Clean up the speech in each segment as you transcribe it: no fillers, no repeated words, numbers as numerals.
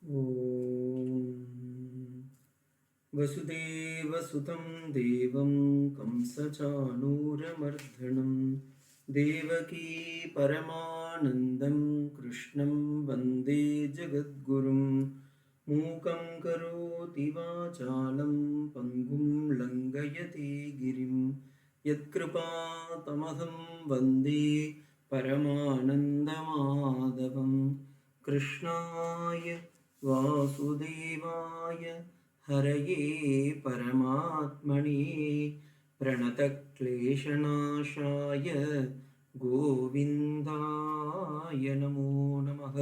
ॐ वसुदेवसुतं देवं कंसचाणूरमर्दनं देवकी परमानन्दं कृष्णं वन्दे जगद्गुरुं मूकं करोति वाचालं पङ्गुं लङ्घयते गिरिं यत्कृपातमहं वन्दे परमानन्दमाधवं कृष्णाय वासुदेवाय हरये परमात्मने प्रणतक्लेशनाशाय गोविन्दाय नमो नमः।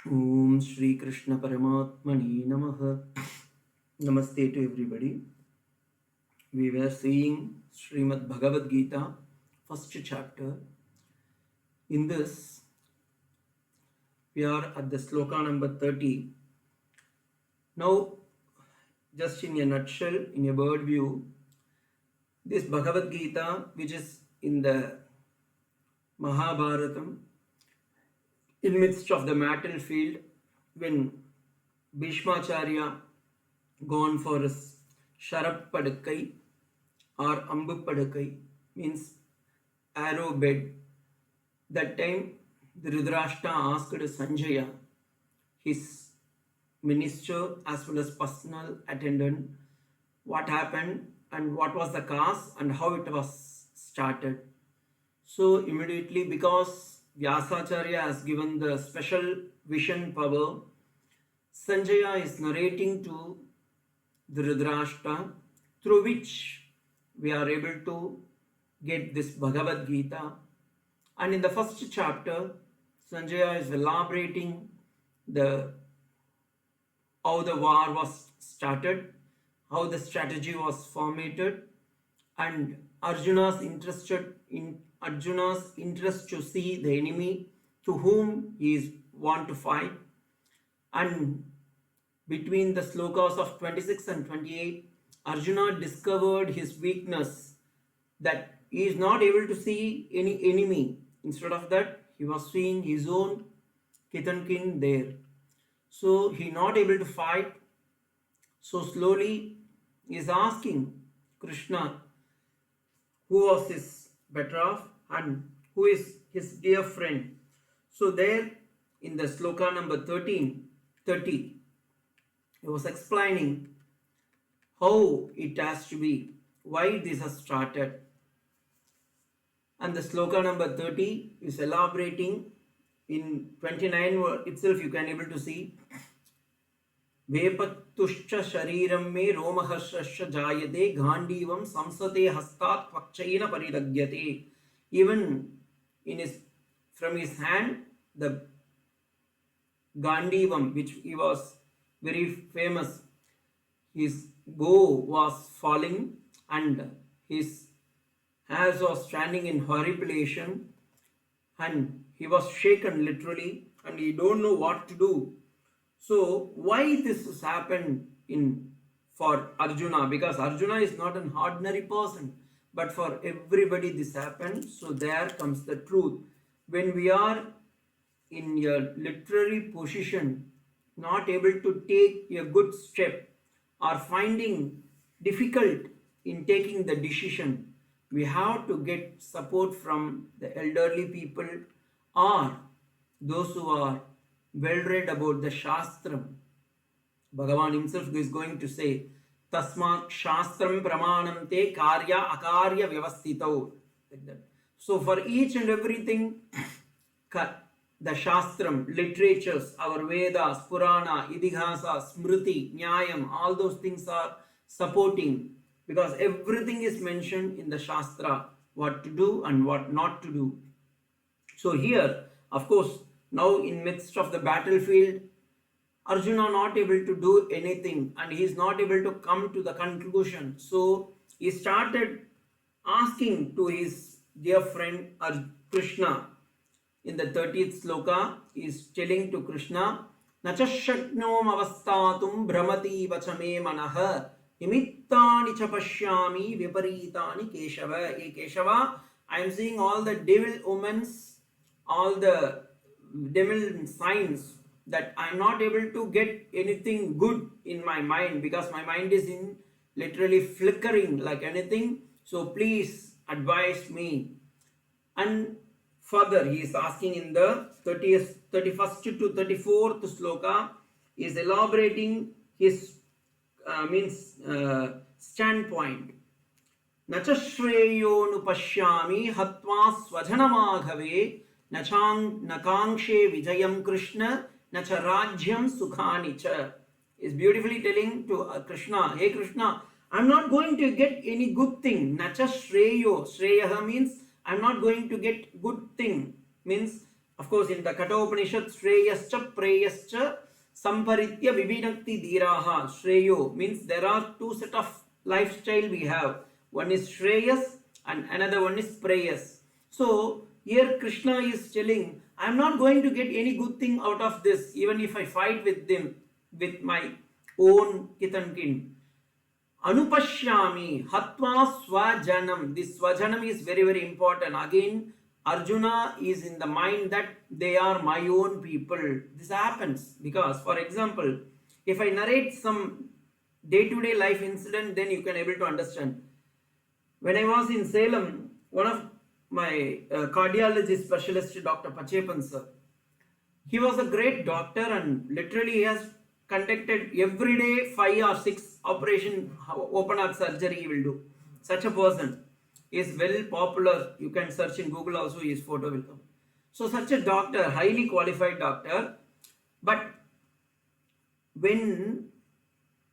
Om Shri Krishna Paramatmani Namaha. Namaste to everybody. We were seeing Srimad Bhagavad Gita, first chapter. In this, we are at the sloka number 30. Now, just in a nutshell, in a bird view, this Bhagavad Gita, which is in the Mahabharatam, in midst of the battlefield, when Bhishmacharya gone for his Sharap Padakai or Ambu Padakai, means arrow bed. That time, the Dhritarashtra asked Sanjaya, his minister as well as personal attendant, what happened and what was the cause and how it was started. So immediately, because Vyasacharya has given the special vision power, Sanjaya is narrating to the Dhritarashtra, through which we are able to get this Bhagavad Gita. And in the first chapter, Sanjaya is elaborating how the war was started, how the strategy was formated, and Arjuna's interest to see the enemy to whom he is want to fight. And between the slokas of 26 and 28, Arjuna discovered his weakness, that he is not able to see any enemy. Instead of that, he was seeing his own kith and kin there. So he not able to fight. So slowly he is asking Krishna who was his better off and who is his dear friend. So there in the sloka number 30, he was explaining how it has to be, why this has started. And the sloka number 30 is elaborating. In 29 itself you can able to see Vepattuscha shariram me romahasrasya jayate ghandivam samsate hastat pakchaina paridagyate. Even in from his hand, the Gandivam, which he was very famous, his bow was falling and his hairs was standing in horripilation, and he was shaken literally and he don't know what to do. So why this has happened for Arjuna? Because Arjuna is not an ordinary person, but for everybody this happened. So there comes the truth. When we are in a literary position, not able to take a good step or finding difficult in taking the decision, we have to get support from the elderly people or those who are well read about the Shastram. Bhagavan himself is going to say, Tasmat Shastram Pramanam Te Karya Akarya Vyavastitau. Like that. So for each and everything, the Shastram, literatures, our Vedas, Purana, Idihasa, Smriti, Nyayam, all those things are supporting, because everything is mentioned in the Shastra, what to do and what not to do. So here, of course, now in midst of the battlefield, Arjuna not able to do anything and he is not able to come to the conclusion. So he started asking to his dear friend Krishna. In the 30th sloka, he is telling to Krishna, Nachashaknom avastatum brahmati vachame manaha nimittani chapashyami viparitani Keshava. Hey Keshava, I am seeing all the devil omens, all the devil signs that I'm not able to get anything good in my mind because my mind is in literally flickering like anything. So please advise me. And further, he is asking in the 31st to 34th sloka, he is elaborating his standpoint. Nacha shreyo nupashyami hatva swajanamaghave nakangshe vijayam Krishna nacha rajyam sukhani cha. Is beautifully telling to Krishna, hey Krishna, I'm not going to get any good thing. Nacha shreyo. Shreyaha means I'm not going to get good thing. Means, of course, in the Katha Upanishad, shreyascha preyascha samparitya vibhinakti dhiraha. Shreyo means there are two set of lifestyle we have. One is shreyas and another one is preyas. So here Krishna is telling, I'm not going to get any good thing out of this, even if I fight with them, with my own kith and kin. Anupashyami hatva swajanam. This swajanam is very, very important. Again, Arjuna is in the mind that they are my own people. This happens because, for example, if I narrate some day-to-day life incident, then you can able to understand. When I was in Salem, one of my cardiology specialist, Dr. Pachepan sir, he was a great doctor and literally he has conducted every day 5 or 6 operation open heart surgery he will do. Such a person is well popular. You can search in Google also, his photo will come. So such a doctor, highly qualified doctor, but when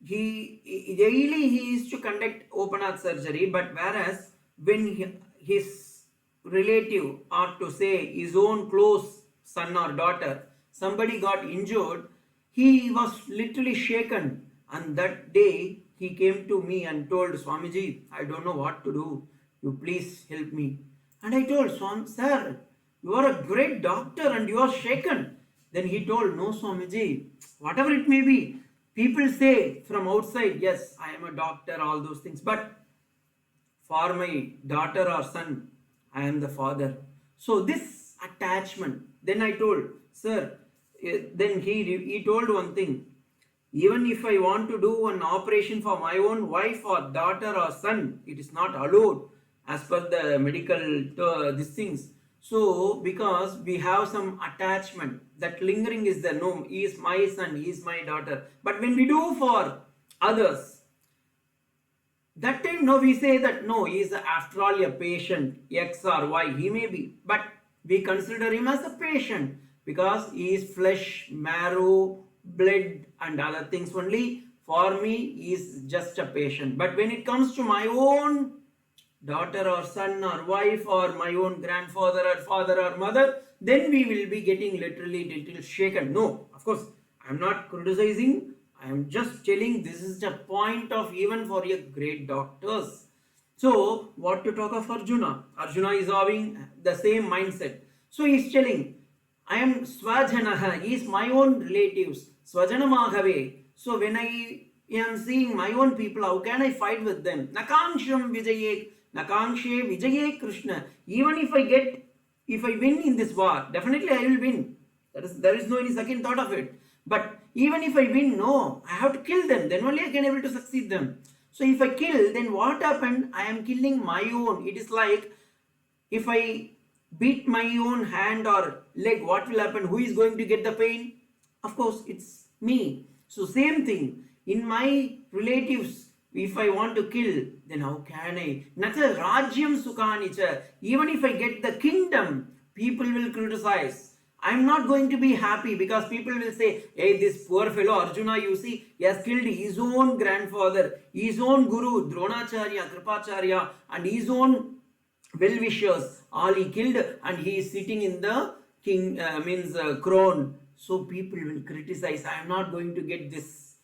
he daily he used to conduct open heart surgery, but whereas when his relative, or to say his own close son or daughter, somebody got injured, he was literally shaken. And that day he came to me and told, Swamiji, I don't know what to do. You please help me. And I told, Swami, sir, you are a great doctor and you are shaken. Then he told, no Swamiji, whatever it may be, people say from outside, yes, I am a doctor, all those things. But for my daughter or son, I am the father. So this attachment, then I told, sir, then he told one thing, even if I want to do an operation for my own wife or daughter or son, it is not allowed as per the medical these things. So because we have some attachment, that lingering is there. No, he is my son, he is my daughter. But when we do for others, that time no, we say that no, he is after all a patient, X or Y, he may be. But we consider him as a patient because he is flesh, marrow, blood and other things only. For me, he is just a patient. But when it comes to my own daughter or son or wife or my own grandfather or father or mother, then we will be getting literally little shaken. No, of course, I am not criticizing. I am just telling this is the point of even for your great doctors. So, what to talk of Arjuna? Arjuna is having the same mindset. So, he is telling, I am Swajanaha, he is my own relatives, Swajanamagave. So, when I am seeing my own people, how can I fight with them? Nakangshe Vijaye Krishna. Even if I win in this war, definitely I will win. There is no any second thought of it. But even if I win, no, I have to kill them. Then only I can able to succeed them. So if I kill, then what happened? I am killing my own. It is like if I beat my own hand or leg, what will happen? Who is going to get the pain? Of course, it's me. So same thing. In my relatives, if I want to kill, then how can I? Natha rajyam sukhanicha. Even if I get the kingdom, people will criticize. I am not going to be happy because people will say, hey, this poor fellow Arjuna, you see, he has killed his own grandfather, his own guru, Dronacharya, Kripacharya, and his own well-wishers. All he killed and he is sitting in the crown. So people will criticize. I am not going to get this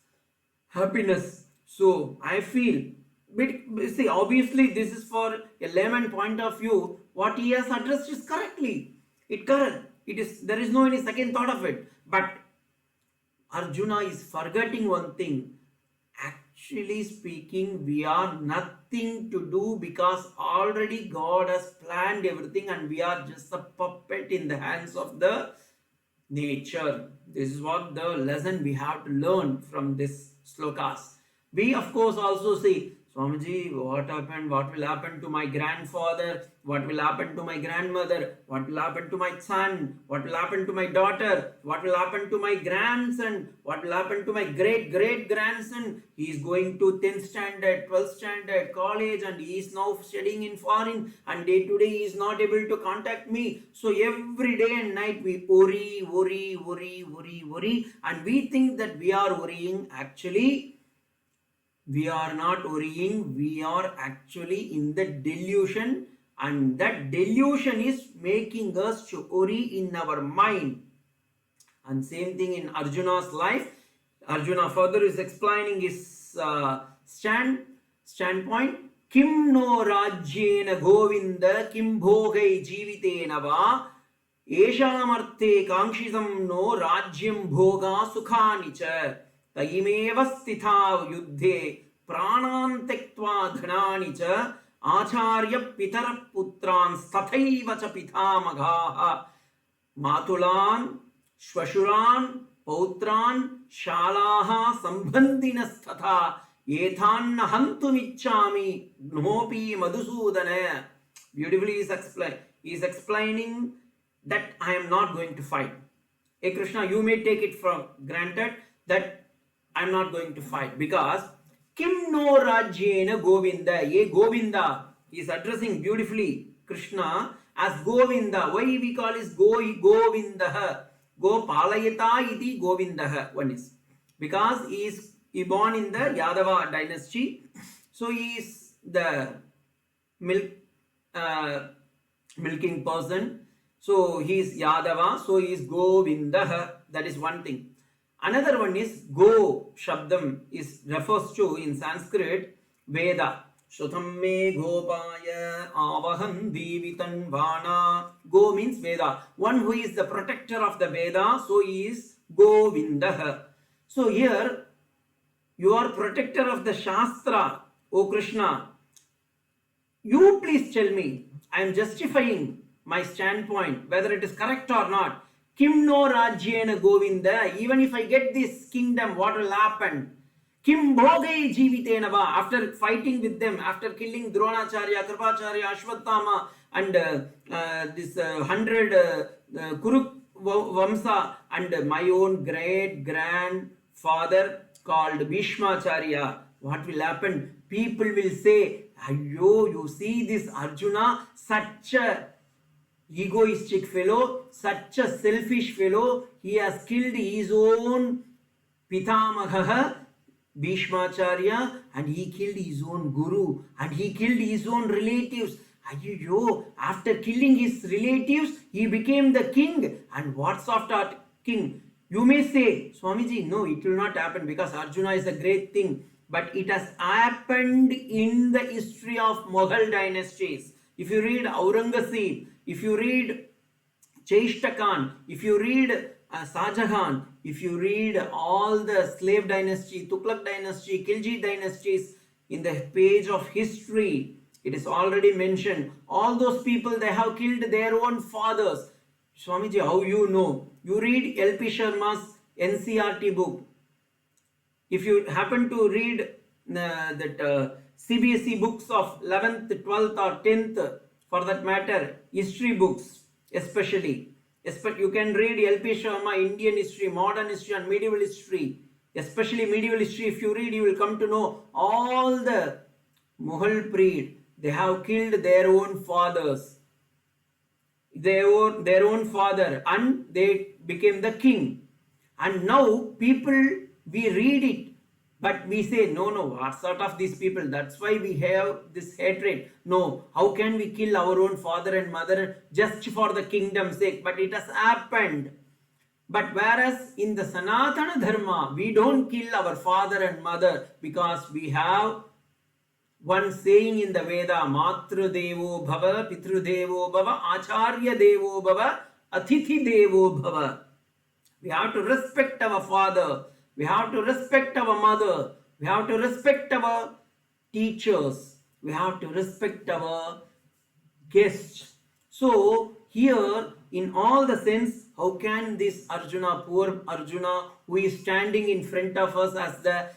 happiness. So I feel, but see, obviously this is for a layman point of view. What he has addressed is correctly. There is no any second thought of it. But Arjuna is forgetting one thing. Actually speaking, we are nothing to do because already God has planned everything and we are just a puppet in the hands of the nature. This is what the lesson we have to learn from this slokas. We of course also say, Swamiji, what happened? What will happen to my grandfather? What will happen to my grandmother? What will happen to my son? What will happen to my daughter? What will happen to my grandson? What will happen to my great grandson? He is going to 10th standard, 12th standard, college, and he is now studying in foreign, and day to day he is not able to contact me. So every day and night we worry, and we think that we are worrying. Actually, we are not worrying, we are actually in the delusion, and that delusion is making us to worry in our mind. And same thing in Arjuna's life. Arjuna further is explaining his standpoint. Kim no rajyena govinda kim bhogai jivitena va eshamarte kangshitam no rajyam bhoga sukhani cha तयिमेव स्थिता युद्धे प्राणान् त्यक्त्वा धनानि च आचार्य पितर पुत्रान् तथैव च पितामहाः मातुलान् श्वशुरान् पौत्रान् शालाः सम्बन्धिनस्तथा एतान् हन्तुमिच्छामि नोऽपि Madhusudan. Beautifully he is explaining that I am not going to fight. Hey Krishna, you may take it for granted that I am not going to fight, because Kim no Rajyena Govinda, ye Govinda, he is addressing beautifully Krishna as Govinda. Why we call is Govinda? Go Palayata iti Govinda. One is because he born in the Yadava dynasty, so he is the milking person. So he is Yadava, so he is Govinda. That is one thing. Another one is Go Shabdam refers to in Sanskrit Veda. Shrutam me gopaya avahan divitan vana. Go means Veda. One who is the protector of the Veda, so he is Govinda. So here, you are protector of the Shastra, O Krishna. You please tell me, I am justifying my standpoint, whether it is correct or not. Kim no rajyena Govinda, even if I get this kingdom, what will happen? Kim bhogai jivitena va, after fighting with them, after killing Dronacharya, Kripacharya, Ashwatthama, and this 100 Kuruk and my own great grandfather called Bhishmacharya, what will happen? People will say, Ayyo, you see this Arjuna, such a egoistic fellow, such a selfish fellow, he has killed his own Pitamagaha, Bhishmacharya, and he killed his own guru, and he killed his own relatives. Ayyo, after killing his relatives, he became the king. And what's after king? You may say, Swamiji, no, it will not happen because Arjuna is a great thing. But it has happened in the history of Mughal dynasties. If you read Aurangzeb, if you read Chaishta Khan, if you read Shahjahan, if you read all the slave dynasty, Tughlaq dynasty, Khilji dynasties, in the page of history, it is already mentioned. All those people, they have killed their own fathers. Swamiji, how you know? You read L.P. Sharma's NCRT book. If you happen to read that CBSE books of 11th, 12th or 10th, for that matter, history books especially, you can read L.P. Sharma, Indian history, modern history and medieval history. Especially medieval history, if you read, you will come to know all the Mughal period, they have killed their own fathers. Their own father, and they became the king. And now people, we read it, but we say, no, what sort of these people? That's why we have this hatred. No, how can we kill our own father and mother just for the kingdom's sake? But it has happened. But whereas in the Sanatana Dharma, we don't kill our father and mother because we have one saying in the Veda, Matru Devo Bhava, Pitru Devo Bhava, Acharya Devo Bhava, Atithi Devo Bhava. We have to respect our father. We have to respect our mother. We have to respect our teachers. We have to respect our guests. So here, in all the sense, how can this Arjuna, poor Arjuna, who is standing in front of us as the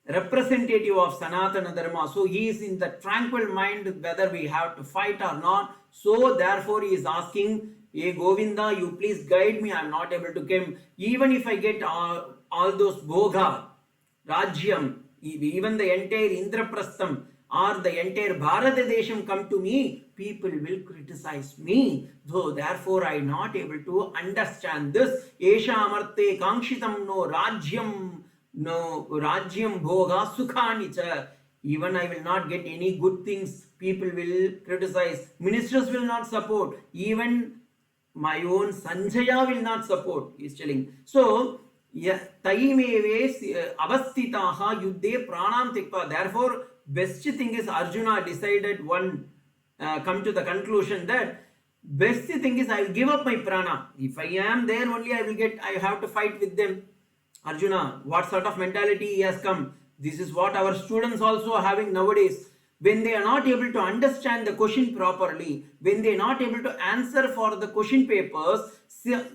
representative of Sanatana Dharma, so he is in the tranquil mind whether we have to fight or not. So therefore he is asking, hey Govinda, you please guide me, I am not able to come. Even if I get all those bhoga, Rajyam, even the entire Indraprastham or the entire Bharata Desham come to me, people will criticize me. Though therefore I am not able to understand this. Esha amarte kangshitam no rajyam bhoga sukhani cha. Even I will not get any good things. People will criticize. Ministers will not support. Even my own Sanjaya will not support, he is telling. So, Taimeves avastitaha yuddhe pranam tikpa. Therefore, best thing is Arjuna decided come to the conclusion that best thing is I will give up my prana. If I am there only I have to fight with them. Arjuna, what sort of mentality he has come? This is what our students also are having nowadays. When they are not able to understand the question properly, when they are not able to answer for the question papers,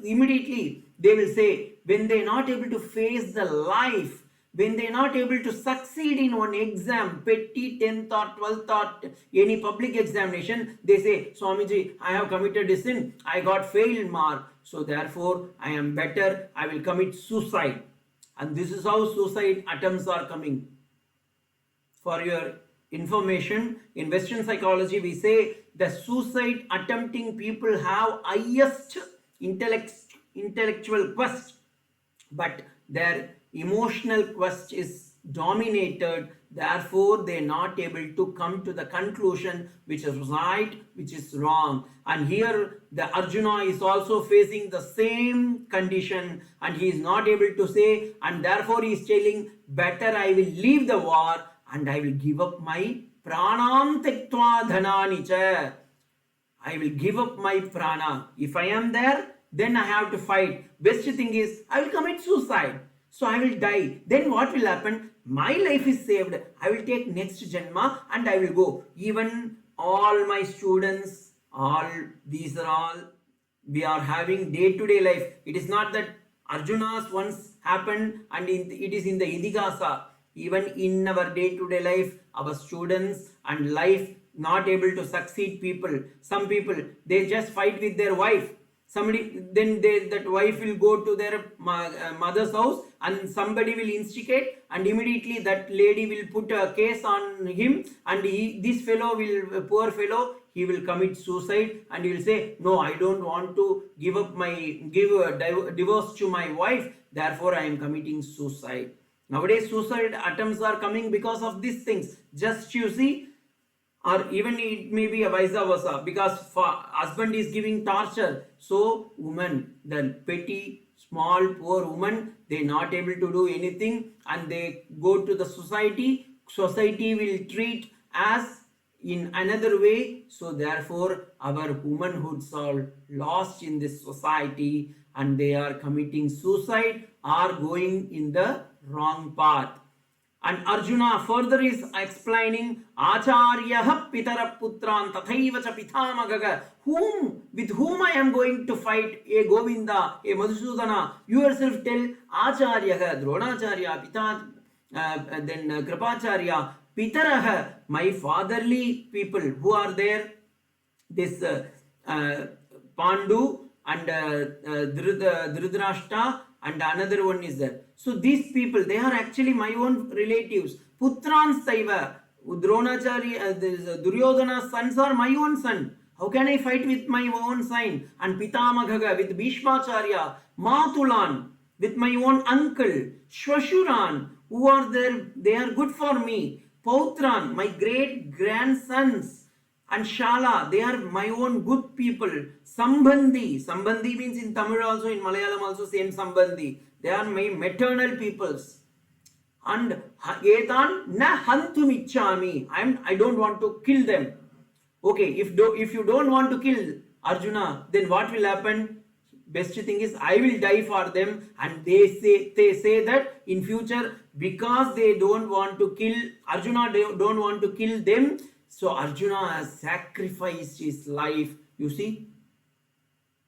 immediately they will say, when they are not able to face the life, when they are not able to succeed in one exam, petty 10th or 12th or any public examination, they say, Swamiji, I have committed a sin, I got failed mark, so therefore I am better, I will commit suicide. And this is how suicide attempts are coming. For your information, in Western psychology we say the suicide attempting people have highest intellectual quest, but their emotional quest is dominated. Therefore they are not able to come to the conclusion which is right, which is wrong. And here the Arjuna is also facing the same condition, and he is not able to say, and therefore he is telling, better I will leave the war and I will give up my pranam tektva dhanani cha. I will give up my prana. If I am there, then I have to fight. Best thing is I will commit suicide. So I will die. Then what will happen? My life is saved. I will take next janma and I will go. Even all my students, these are all we are having day-to-day life. It is not that Arjuna's once happened and it is in the Idihasa. Even in our day-to-day life, our students and life not able to succeed people. Some people, they just fight with their wife. That wife will go to their mother's house and somebody will instigate, and immediately that lady will put a case on him, and this poor fellow, he will commit suicide, and he will say, no, I don't want to give a divorce to my wife, therefore I am committing suicide. Nowadays suicide attempts are coming because of these things. Just you see, or even it may be a vice versa, because husband is giving torture, so woman, the petty, small, poor woman, they not able to do anything and they go to the society will treat as in another way. So therefore our womanhoods are lost in this society and they are committing suicide or going in the wrong path. And Arjuna further is explaining Acharyaha pitara putran tathaiva cha pithamagaga, with whom I am going to fight, a Govinda, a Madhusudana. You yourself tell Acharyaha, Dronacharya, then Kripacharya, pitaraha, my fatherly people who are there, this Pandu and Dhritarashtra, and another one is there. So these people, they are actually my own relatives. Putran Saiva, Dronacharya, Duryodhana's sons are my own son. How can I fight with my own son? And Pitamagaga with Bhishmacharya, Matulan with my own uncle, Shwashuran, who are there, they are good for me. Pautran, my great grandsons, and Shala, they are my own good people. Sambandhi means in Tamil also, in Malayalam also same Sambandhi. They are my maternal peoples. And Etan na hantum ichchami. I don't want to kill them. Okay, if you don't want to kill Arjuna, then what will happen? Best thing is I will die for them, and they say that in future, because they don't want to kill Arjuna, they don't want to kill them. So Arjuna has sacrificed his life. You see,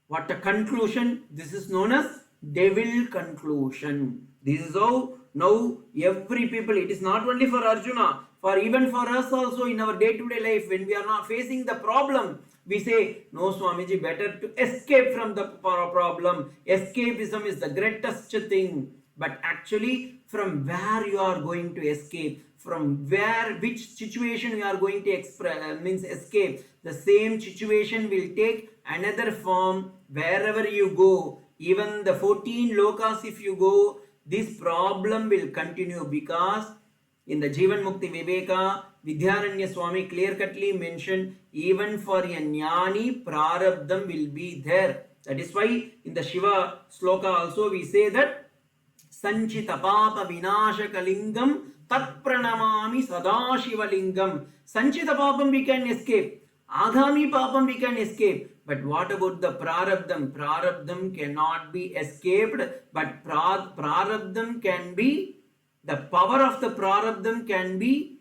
What a conclusion! This is known as devil conclusion. This is how now every people, it is not only for Arjuna, for even for us also in our day-to-day life, when we are not facing the problem, we say, no Swamiji, better to escape from the problem. Escapism is the greatest thing. But actually, from where you are going to escape, from which situation you are going to escape, the same situation will take another form wherever you go. Even the 14 lokas, if you go, this problem will continue, because in the Jivan Mukti Viveka, Vidyaranya Swami clear-cutly mentioned, even for a jnani, prarabdham will be there. That is why in the Shiva sloka also we say that Sanchita Papa Vinashaka Lingam Tat Pranamami Sadashiva Lingam. Sanchita Papam we can escape. Agami Papam we can escape. But what about the prarabdham? Prarabdham cannot be escaped, but prarabdham can be, the power of the prarabdham can be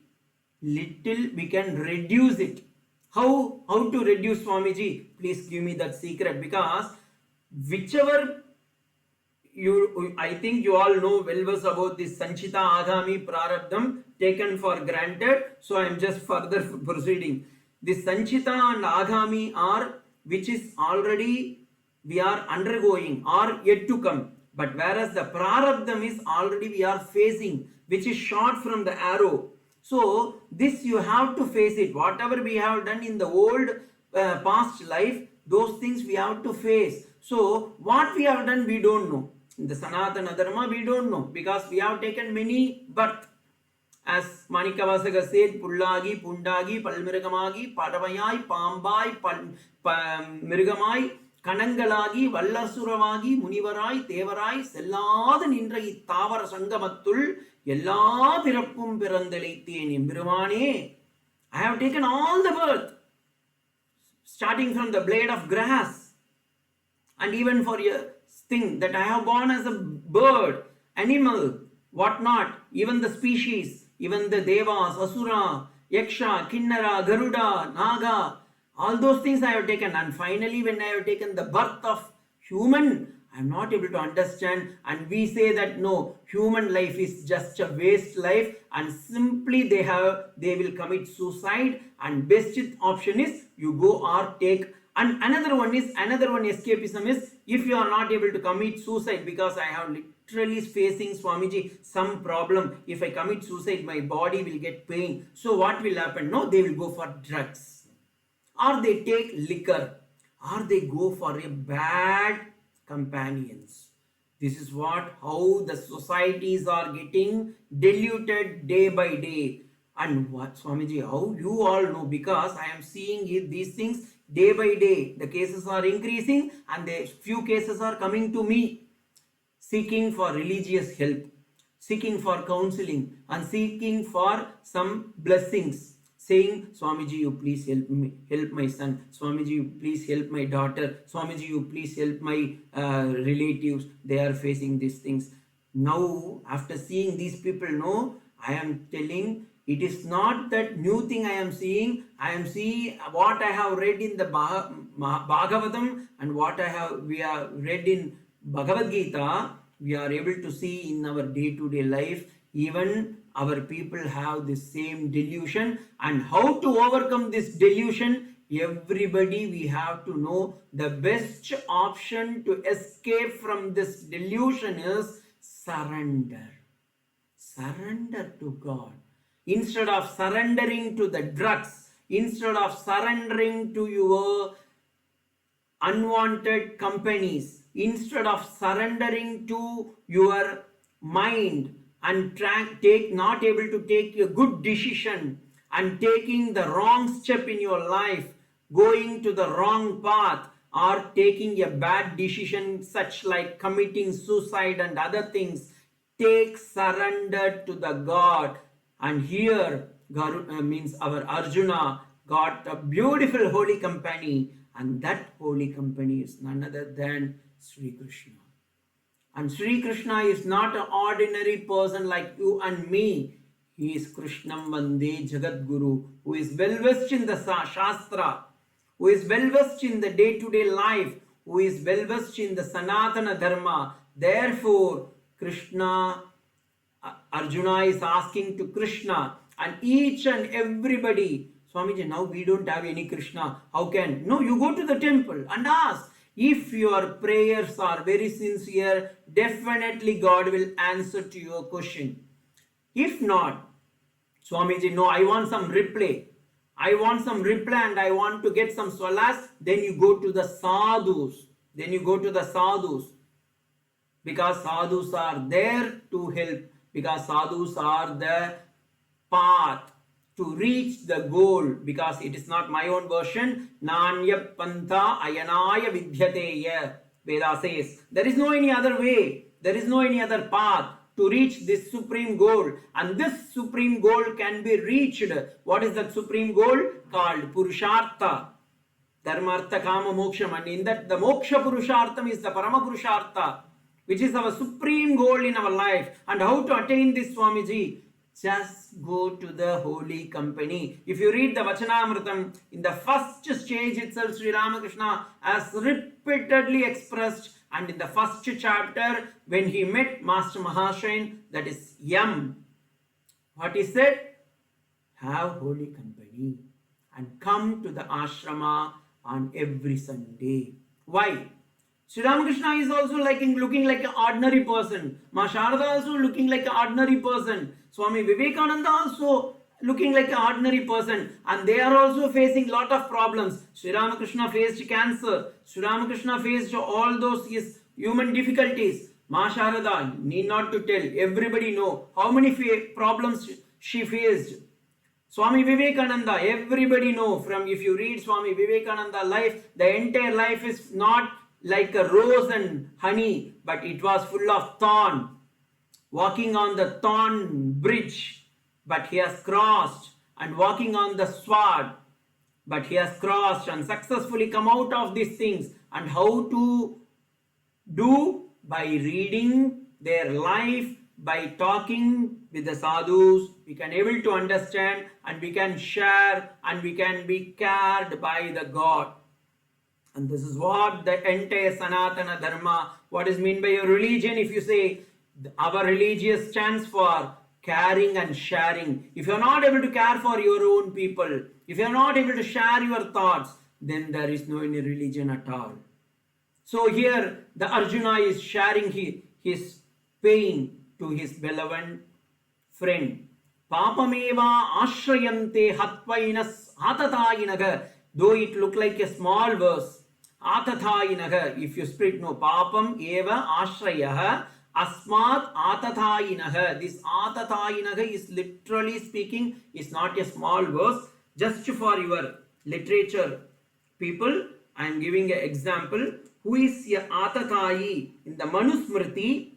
little, we can reduce it. How to reduce, Swamiji? Please give me that secret, because whichever I think you all know well was about this Sanchita Agami Prarabdham taken for granted. So I am just further proceeding. This Sanchita and Agami are which is already we are undergoing or yet to come. But whereas the Prarabdham is already we are facing, which is shot from the arrow. So this you have to face it. Whatever we have done in the old past life, those things we have to face. So what we have done, we don't know. In the Sanatana Dharma, we don't know, because we have taken many birth. As Manikavasaka said, Pullagi, Pundagi, Palmiragamagi, Padavayai, Pambai, Mirigamai, Kanangalagi, Vallasuravagi, Munivarai, Tevarai, Sellada Nindra Tavara Sangamatul, Yella Pirappum Pirandaliti, Birumane. I have taken all the birth, starting from the blade of grass, and even for a thing that I have born as a bird, animal, whatnot, even the species, even the devas, asura, yaksha, kinnara, garuda, naga, all those things I have taken. And finally, when I have taken the birth of human, I am not able to understand, and we say that no, human life is just a waste life, and simply they will commit suicide, and best option is you go or take. And another one escapism is, if you are not able to commit suicide, because I have literally facing, Swamiji, some problem. If I commit suicide, my body will get pain. So what will happen? No, they will go for drugs, or they take liquor, or they go for a bad companions. This is how the societies are getting diluted day by day. And what, Swamiji, how you all know? Because I am seeing these things day by day. The cases are increasing, and the few cases are coming to me, seeking for religious help, seeking for counseling, and seeking for some blessings, saying, Swamiji, you please help me, help my son. Swamiji, you please help my daughter. Swamiji, you please help my relatives. They are facing these things. Now, after seeing these people, no, I am telling, it is not that new thing I am seeing. I am seeing what I have read in the Bhagavatam and what we have read in Bhagavad Gita. We are able to see in our day-to-day life, even our people have the same delusion. And how to overcome this delusion? Everybody, we have to know the best option to escape from this delusion is surrender. Surrender to God. Instead of surrendering to the drugs, instead of surrendering to your unwanted companies, instead of surrendering to your mind and not able to take a good decision and taking the wrong step in your life, going to the wrong path, or taking a bad decision such like committing suicide and other things, take surrender to the God. And here means our Arjuna got a beautiful holy company, and that holy company is none other than Sri Krishna. And Sri Krishna is not an ordinary person like you and me. He is Krishnam Vande Jagat Guru, who is well versed in the Shastra, who is well versed in the day-to-day life, who is well versed in the Sanatana Dharma. Therefore, Arjuna is asking to Krishna, and each and everybody, Swamiji, now we don't have any Krishna. How can? No, you go to the temple and ask. If your prayers are very sincere, definitely God will answer to your question. If not, Swamiji, no, I want some reply. I want some reply and I want to get some solace. Then you go to the sadhus. Because sadhus are there to help. Because sadhus are the path to reach the goal. Because it is not my own version. Nanya pantha ayanaya vidhyateya. Veda says there is no any other way. There is no any other path to reach this supreme goal, and this supreme goal can be reached. What is that supreme goal? Called Purushartha, Dharmartha, Kama, Moksham, and in that the Moksha Purushartham is the Parama Purushartha, which is our supreme goal in our life. And how to attain this, Swamiji? Just go to the holy company. If you read the Vachanamritam, in the first stage itself, Sri Ramakrishna has repeatedly expressed, and in the first chapter, when he met Master Mahashayan, that is Yam, what he said? Have holy company and come to the ashrama on every Sunday. Why? Sri Ramakrishna is also looking like an ordinary person. Ma Sharada also looking like an ordinary person. Swami Vivekananda also looking like an ordinary person. And they are also facing lot of problems. Sri Ramakrishna faced cancer. Sri Ramakrishna faced all those human difficulties. Ma Sharada, need not to tell. Everybody know how many problems she faced. Swami Vivekananda, everybody know. From if you read Swami Vivekananda life, the entire life is not like a rose and honey, but it was full of thorn. Walking on the thorn bridge, but he has crossed, and walking on the sword, but he has crossed and successfully come out of these things. And how to do? By reading their life, by talking with the sadhus, we can able to understand, and we can share, and we can be cared by the God. And this is what the entire Sanatana Dharma, what is meant by your religion. If you say our religious stands for caring and sharing. If you are not able to care for your own people, if you are not able to share your thoughts, then there is no any religion at all. So here the Arjuna is sharing his pain to his beloved friend. Papameva ashrayante hatvainas atatayinaga. Though it look like a small verse, atatayinaga, if you split, no, papam eva ashrayaha asmat atatayinaha. This atatayinaga is literally speaking, is not a small verse. Just for your literature people, I am giving an example. Who is a atatayi? In the Manusmriti,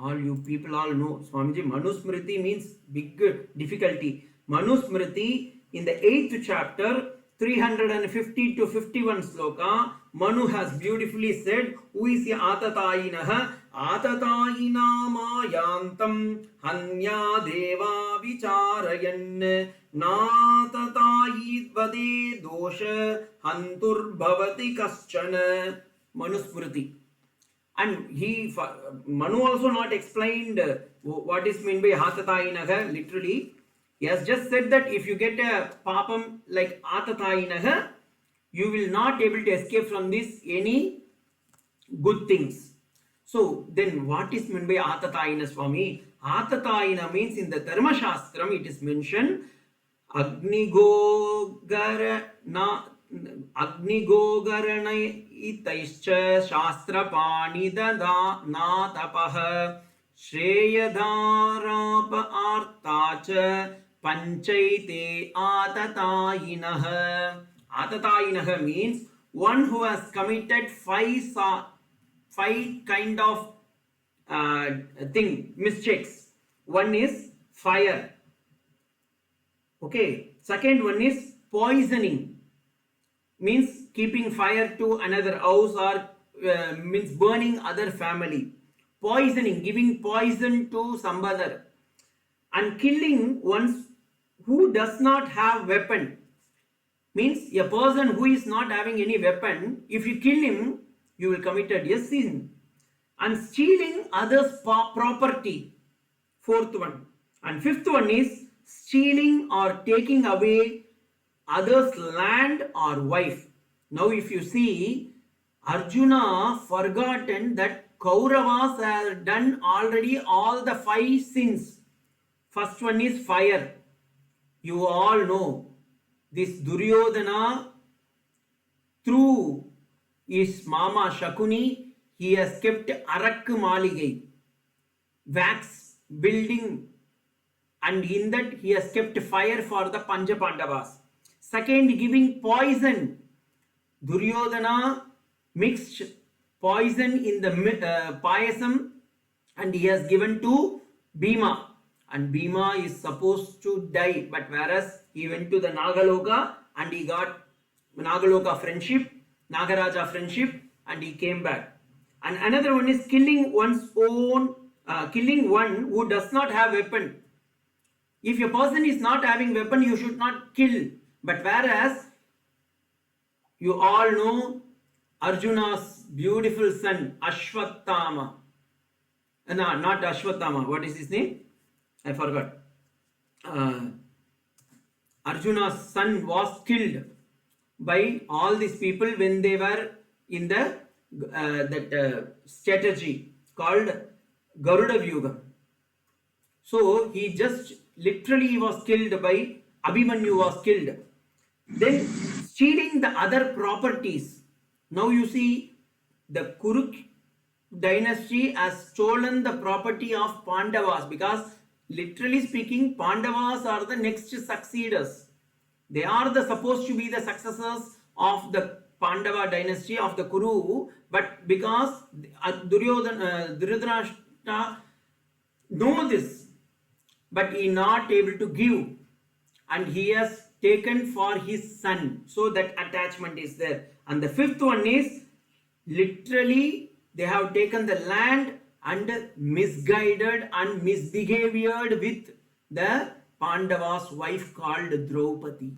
all you people all know, Swamiji, Manusmriti means big difficulty. Manusmriti in the 8th chapter, 350 to 51 sloka, Manu has beautifully said, who is the atatayinaha? Atatayina mayantam hanya deva vicharayan natatayi vade dosha hantur bhavati kaschana. Manusmriti. And Manu also not explained what is meant by atatayinaha literally. He has just said that if you get a papam like atatayinaha, you will not able to escape from this any good things. So then what is meant by atatayina, Swami? Atatayina means in the Dharma Shastram it is mentioned Agnigogarana itaischa shastrapani dada natapaha Shreyadharapa artacha panchaite atatayinaha. Atatayinaha means one who has committed five kind of mistakes. One is fire. Okay. Second one is poisoning. Means keeping fire to another house or means burning other family. Poisoning, giving poison to some other. And killing one who does not have weapon. Means a person who is not having any weapon, if you kill him, you will committed a sin. And stealing others' property, fourth one. And fifth one is stealing or taking away others' land or wife. Now if you see, Arjuna forgotten that Kauravas have done already all the 5 sins. First one is fire. You all know this Duryodhana, through his mama Shakuni, he has kept Arak Maligai, wax building, and in that he has kept fire for the Pancha Pandavas. Second, giving poison. Duryodhana mixed poison in the payasam and he has given to Bhima. And Bhima is supposed to die, but whereas he went to the Nagaloka and he got Nagaloka friendship, Nagaraja friendship, and he came back. And another one is killing one's own, killing one who does not have weapon. If a person is not having weapon, you should not kill. But whereas you all know Arjuna's beautiful son Ashwatthama. No, not Ashwatthama. What is his name? I forgot. Arjuna's son was killed by all these people when they were in the strategy called Garuda Vyuga. So he just literally was killed by Abhimanyu was killed. Then stealing the other properties. Now you see the Kuruk dynasty has stolen the property of Pandavas, because literally speaking Pandavas are the next succeeders. They are supposed to be the successors of the Pandava dynasty of the Kuru, but because Dhritarashtra know this, but he not able to give, and he has taken for his son, so that attachment is there. And the fifth one is literally they have taken the land and misguided and misbehaved with the Pandava's wife called Draupadi.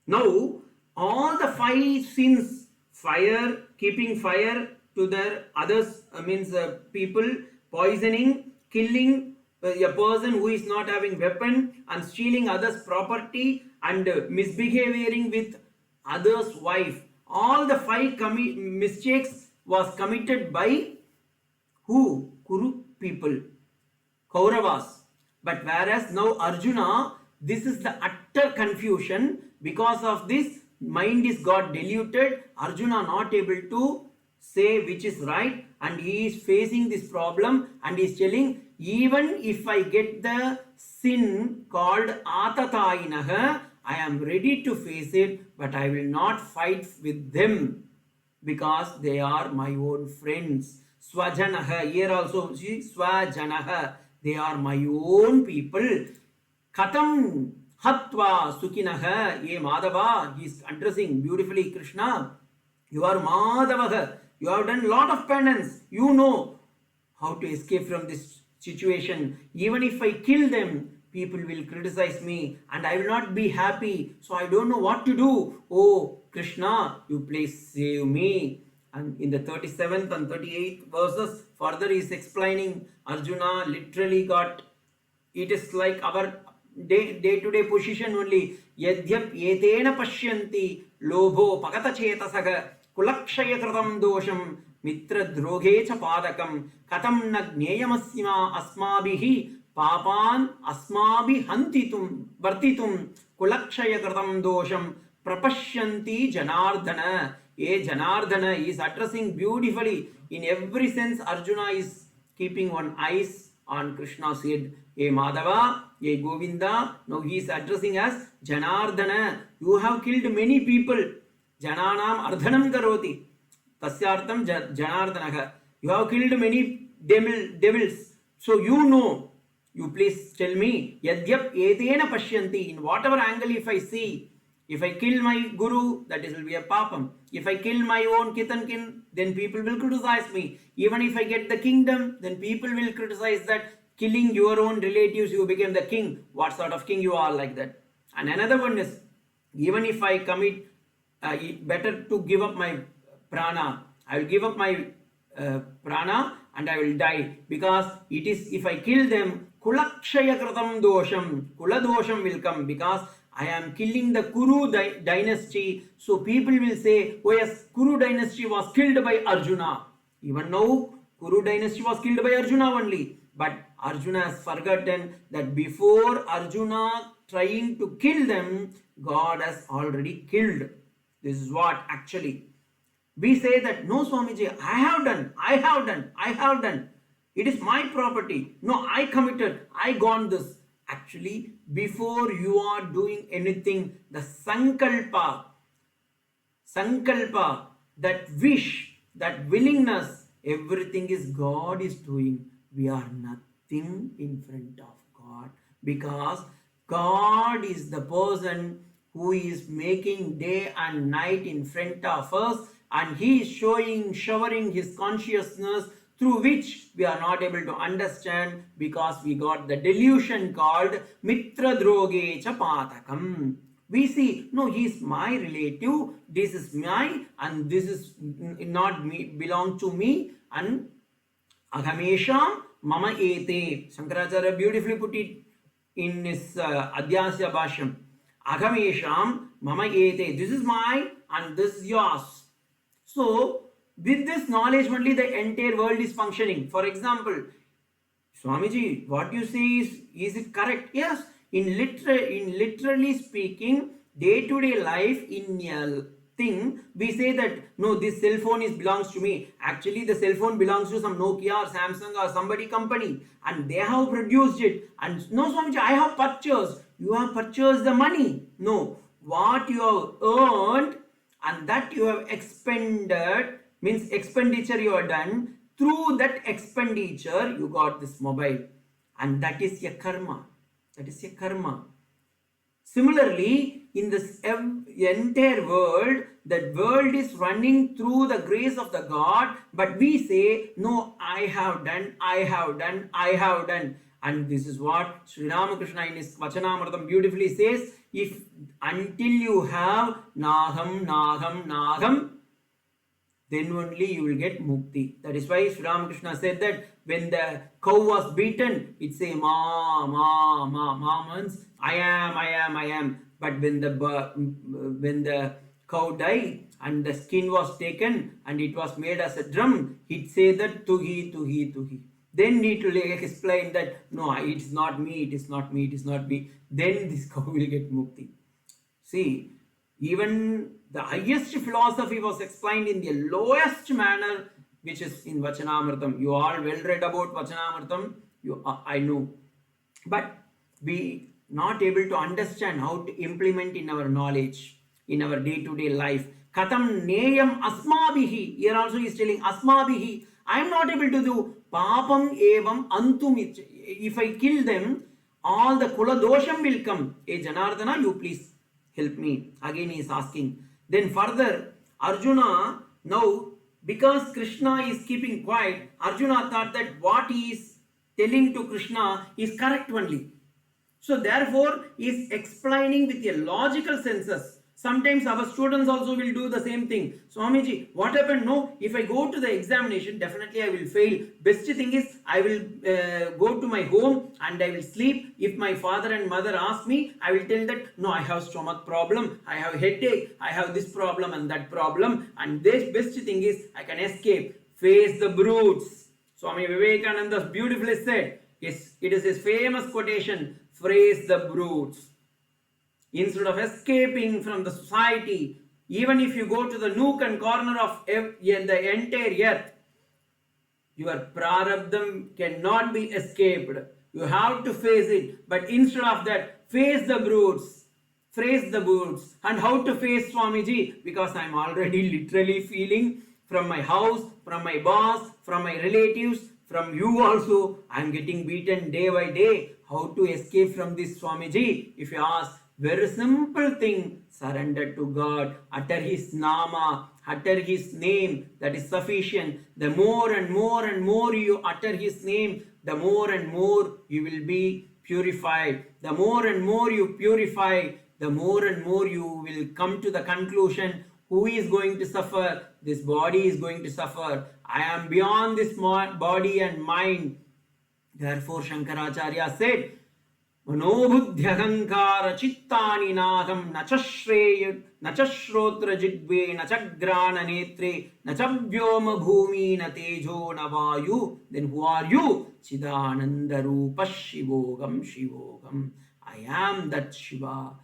Now all the 5 sins, fire, keeping fire to their others, means people, poisoning, killing a person who is not having weapon, and stealing others' property, and misbehaving with others' wife. All the 5 mistakes was committed by who? Kuru people, Kauravas. But whereas now Arjuna, this is the utter confusion. Because of this, mind is got diluted. Arjuna not able to say which is right, and he is facing this problem, and he is telling, even if I get the sin called Atatayinaha, I am ready to face it, but I will not fight with them because they are my own friends. Swajanaha, here also see Swajanaha, they are my own people. Katam Hatva Sukinaha, ye Madhava, he is addressing beautifully Krishna. You are Madhavaha, you have done lot of penance, you know how to escape from this situation. Even if I kill them, people will criticize me and I will not be happy. So I don't know what to do. Oh Krishna, you please save me. And in the 37th and 38th verses, further he is explaining Arjuna literally got, it is like our day-to-day position only. Yadhyap yetena pashyanti lobho pakata chetasaga kulakshaya kratam dosham mitra droghe cha padakam katam na gnyeyamasima asmabhihi papan asmabhi hantitum vartitum kulakshaya kratam dosham prapashyanti janardhana. A Janardhana is addressing beautifully. In every sense, Arjuna is keeping one eyes on Krishna's head. A Madhava, a Govinda. Now he is addressing as Janardhana. You have killed many people. Jananam ardhanam karoti. Tasyartham Janardhanaha. You have killed many devils. So you know. You please tell me. Yadhyap etena pashyanti. In whatever angle if I see, if I kill my guru, that will be a papam. If I kill my own kith and kin, then people will criticize me. Even if I get the kingdom, then people will criticize that killing your own relatives, you became the king. What sort of king you are, like that? And another one is, even if I commit, better to give up my prana I will give up my prana and I will die, because it is, if I kill them, kulakshaya kratam dosham, kula dosham will come, because I am killing the Kuru dynasty. So people will say, oh yes, Kuru dynasty was killed by Arjuna. Even now, Kuru dynasty was killed by Arjuna only. But Arjuna has forgotten that before Arjuna trying to kill them, God has already killed. This is what actually we say, that no Swamiji, I have done. It is my property. No, I committed, I gone this. Actually, before you are doing anything, the sankalpa, that wish, that willingness, everything is God is doing. We are nothing in front of God, because God is the person who is making day and night in front of us, and He is showering His consciousness, through which we are not able to understand, because we got the delusion called mitra droge cha patakam. We see, no, he is my relative, this is mine, and this is not me, belong to me, and agamesham mama ete. Shankaracharya beautifully put it in his Adhyasya Bhashyam. Agamesham mama ete. This is mine and this is yours. So, with this knowledge only the entire world is functioning. For example, Swamiji, what you say is it correct? Yes, in literally speaking, day-to-day life in a thing, we say that no, this cell phone belongs to me. Actually, the cell phone belongs to some Nokia or Samsung or somebody company, and they have produced it. And no, Swamiji, I have purchased. You have purchased the money. No, what you have earned and that you have expended, means expenditure you have done. Through that expenditure, you got this mobile, and that is a karma. That is a karma. Similarly, in this entire world, that world is running through the grace of the God, but we say, no, I have done. And this is what Sri Ramakrishna in his Vachanamritam beautifully says, if until you have Naham, then only you will get mukti. That is why Sri Ramakrishna said that when the cow was beaten, it say ma means I am. But when the cow died and the skin was taken and it was made as a drum, it say that tuhi. Then need to explain that no, it is not me. Then this cow will get mukti. See, even the highest philosophy was explained in the lowest manner, which is in Vachanamritam. You all well read about Vachanamritam, I know. But we not able to understand how to implement in our knowledge, in our day-to-day life. Katam neyam asmabihi. Here also he is telling asmabihi. I am not able to do papam evam antum. If I kill them, all the kula dosham will come. Hey Janardana, you please help me. Again he is asking. Then further, Arjuna, now because Krishna is keeping quiet, Arjuna thought that what he is telling to Krishna is correct only. So therefore, he is explaining with a logical senses. Sometimes our students also will do the same thing. Swamiji, what happened? No, if I go to the examination, definitely I will fail. Best thing is, I will go to my home and I will sleep. If my father and mother ask me, I will tell that, no, I have stomach problem, I have headache, I have this problem and that problem. And this best thing is, I can escape. Face the brutes. Swami Vivekananda beautifully said, yes, it is his famous quotation, face the brutes. Instead of escaping from the society, even if you go to the nook and corner of the entire earth, your prarabdha cannot be escaped. You have to face it. But instead of that, face the brutes. Face the brutes. And how to face Swamiji? Because I am already literally feeling from my house, from my boss, from my relatives, from you also, I am getting beaten day by day. How to escape from this, Swamiji? If you ask, very simple thing, surrender to God, utter His nama, utter His name, that is sufficient. The more and more you utter His name, the more and more you will be purified. The more and more you purify, the more and more you will come to the conclusion, who is going to suffer? This body is going to suffer. I am beyond this body and mind. Therefore, Shankaracharya said, Manobudhyahankara chittani nadam nachashrotra jigve nachagrana netre nachavyoma bhumi na tejo na vayu. Then who are you? Chidananda rupa shivogam shivogam. I am that Shiva.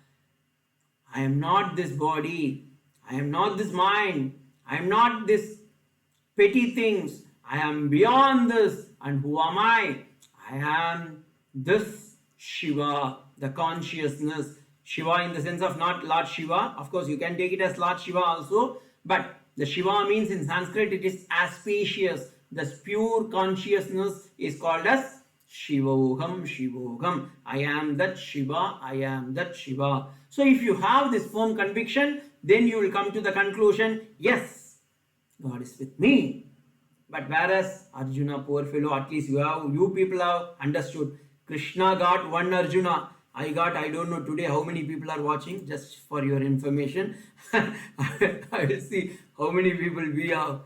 I am not this body. I am not this mind. I am not this petty things. I am beyond this. And who am I? I am this Shiva, the consciousness. Shiva in the sense of not Lord Shiva. Of course, you can take it as Lord Shiva also. But the Shiva means in Sanskrit it is auspicious. The pure consciousness is called as Shivoham, Shivoham. I am that Shiva. I am that Shiva. So if you have this firm conviction, then you will come to the conclusion, yes, God is with me. But whereas Arjuna, poor fellow, at least you people have understood. Krishna got one Arjuna. I don't know today how many people are watching, just for your information. I will see how many people we have.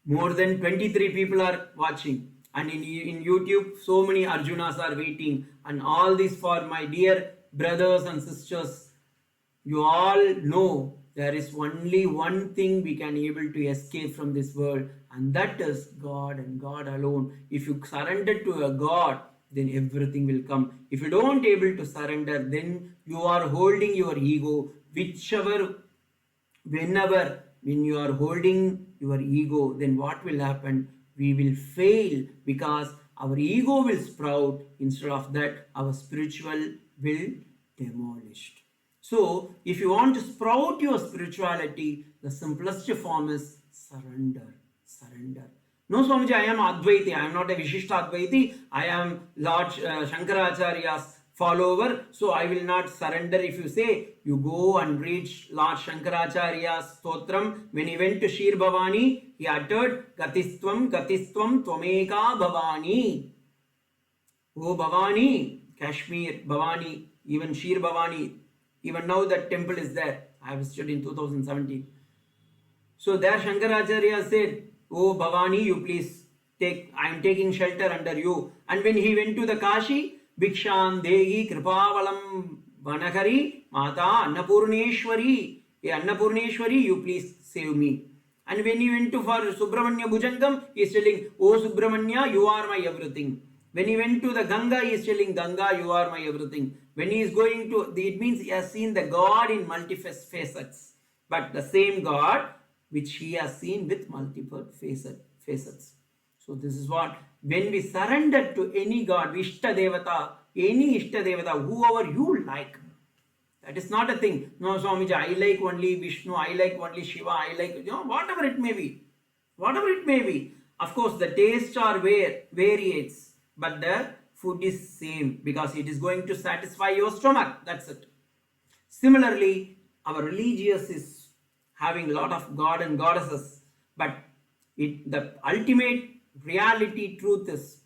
More than 23 people are watching. And in YouTube, so many Arjunas are waiting. And all this for my dear brothers and sisters. You all know there is only one thing we can able to escape from this world, and that is God and God alone. If you surrender to a God, then everything will come. If you don't able to surrender, then you are holding your ego. When you are holding your ego, then what will happen? We will fail because our ego will sprout. Instead of that, our spiritual will demolished. So, if you want to sprout your spirituality, the simplest form is surrender. Surrender. No, Swamiji, I am Advaiti. I am not a Vishishta Advaiti. I am Lord Shankaracharya's follower. So, I will not surrender. If you say, you go and read Lord Shankaracharya's Stotram. When he went to Shir Bhavani, he uttered Gatistvam, Gatistvam, Tvameka Bhavani. Oh Bhavani, Kashmir, Bhavani, even Shir Bhavani. Even now that temple is there. I visited in 2017. So there Shankaracharya said, oh Bhavani, you please take, I am taking shelter under you. And when he went to the Kashi, Bhikshan Degi Kripavalam Vanakari Mata Annapurneshwari. Hey Annapurneshwari, you please save me. And when he went to for Subramanya Bhujangam, he is telling, oh Subramanya, you are my everything. When he went to the Ganga, he is telling, Ganga, you are my everything. When he is going to, it means he has seen the God in multiple facets. But the same God, which he has seen with multiple facets. So this is what, when we surrender to any God, Ishta Devata, any Ishta Devata, whoever you like, that is not a thing. No, Swamiji, I like only Vishnu, I like only Shiva, I like, whatever it may be. Whatever it may be. Of course, the tastes are variates, but the food is same because it is going to satisfy your stomach. That's it. Similarly, our religious is having a lot of God and goddesses, but the ultimate reality truth is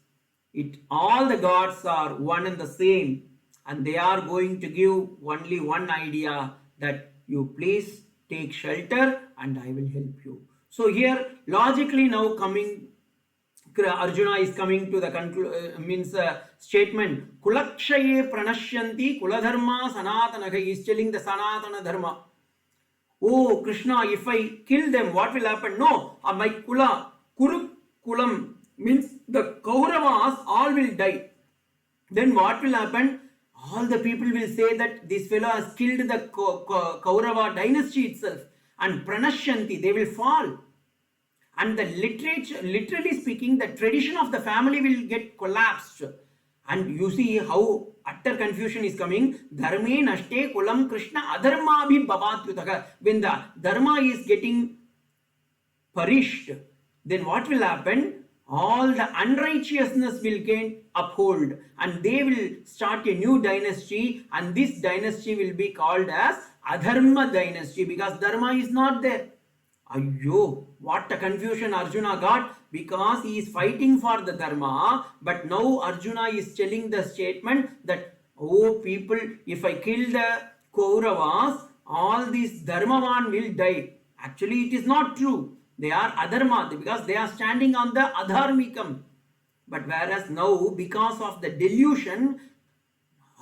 all the gods are one and the same, and they are going to give only one idea, that you please take shelter and I will help you. So here logically now coming, Arjuna is coming to the statement, Kulakshaye pranashyanti kuladharma sanatanaha. He is telling the sanatana dharma. Oh Krishna, if I kill them, what will happen? No, my kula, Kurukulam means the Kauravas all will die. Then what will happen? All the people will say that this fellow has killed the Kaurava dynasty itself. And pranashyanti, they will fall. And the literature, literally speaking, the tradition of the family will get collapsed. And you see how utter confusion is coming. Dharme nashte kulam Krishna adharma bhi bhavatyutaka. When the dharma is getting perished, then what will happen? All the unrighteousness will get uphold, and they will start a new dynasty, and this dynasty will be called as Adharma dynasty, because dharma is not there. Ayyo, what a confusion Arjuna got, because he is fighting for the dharma, but now Arjuna is telling the statement that, oh people, if I kill the Kauravas, all these dharmavan will die. Actually, it is not true. They are adharma because they are standing on the adharmikam. But whereas now, because of the delusion,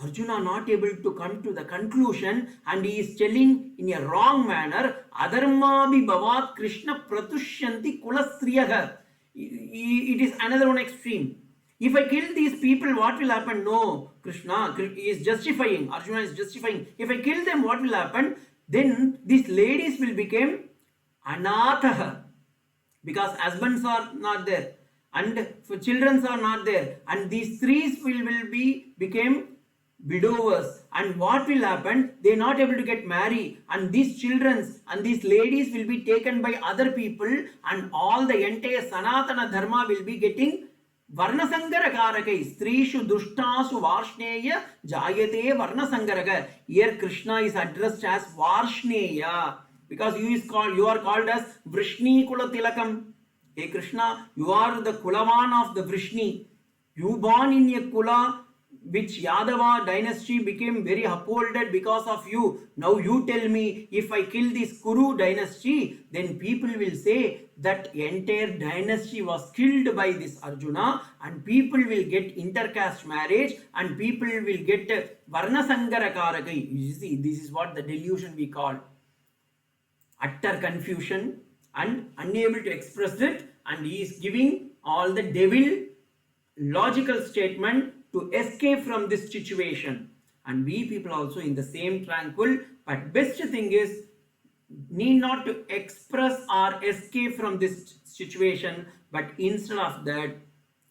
Arjuna not able to come to the conclusion and he is telling in a wrong manner, Adharma bi bhavat Krishna pratushyanti kulasriyaha. It is another one extreme. If I kill these people, what will happen? No, Krishna is justifying. Arjuna is justifying. If I kill them, what will happen? Then these ladies will become anathaha because husbands are not there and children are not there, and these trees will be became widowers, and what will happen? They are not able to get married, and these children and these ladies will be taken by other people, and all the entire Sanatana Dharma will be getting Varnasangara Karakai. Strishu Dushtasu Varshneya Jayate Varnasangaraka. Here Krishna is addressed as Varshneya because you are called as Vrishni Kula Tilakam. Hey Krishna, you are the Kulavan of the Vrishni. You born in a Kula which Yadava dynasty became very upholded because of you. Now you tell me, if I kill this Kuru dynasty, then people will say that entire dynasty was killed by this Arjuna, and people will get intercaste marriage, and people will get Varnasangara Karakai. You see, this is what the delusion we call. Utter confusion and unable to express it, and he is giving all the devil logical statement to escape from this situation. And we people also in the same tranquil, but best thing is need not to express or escape from this situation, but instead of that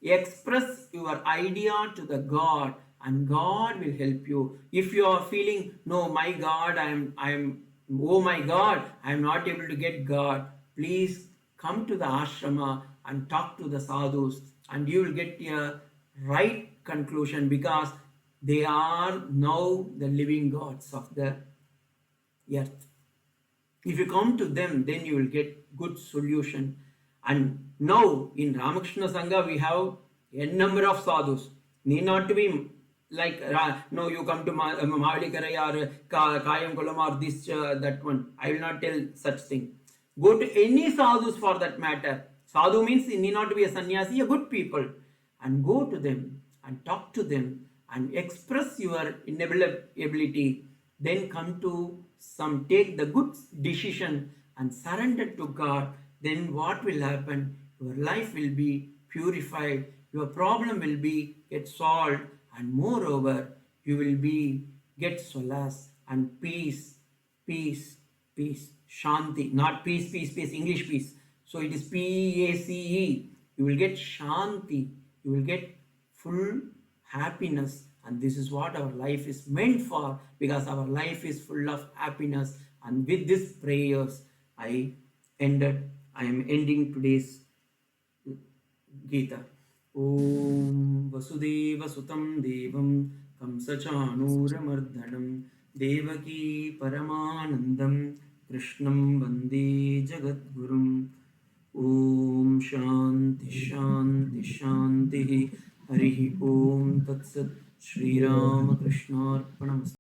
express your idea to the God, and God will help you. If you are feeling, no, my God, oh my God, I am not able to get God, please come to the ashrama and talk to the sadhus, and you will get a right conclusion, because they are now the living gods of the earth. If you come to them, then you will get good solution. And now in Ramakrishna Sangha we have a number of sadhus. Need not to be like, no, you come to Mavalikaraya or Kayam Kulam or this, that one. I will not tell such thing. Go to any sadhus for that matter. Sadhu means you need not to be a sannyasi, a good people. And go to them and talk to them and express your inability. Then come to take the good decision and surrender to God. Then what will happen? Your life will be purified. Your problem will be get solved, and moreover, you will be get solace and peace, peace, peace, shanti. Not peace, peace, peace. English peace. So it is PACE. You will get shanti. You will get full happiness, and this is what our life is meant for, because our life is full of happiness. And with these prayers I am ending today's Gita. Om Vasudeva Sutam Devam Kamsachanuramardanam Devaki Paramanandam Krishnam Vande Jagadgurum. Om Shanti Shanti Shanti. Harihi Om Tat Sat. Shri Rama Krishna Arpanam.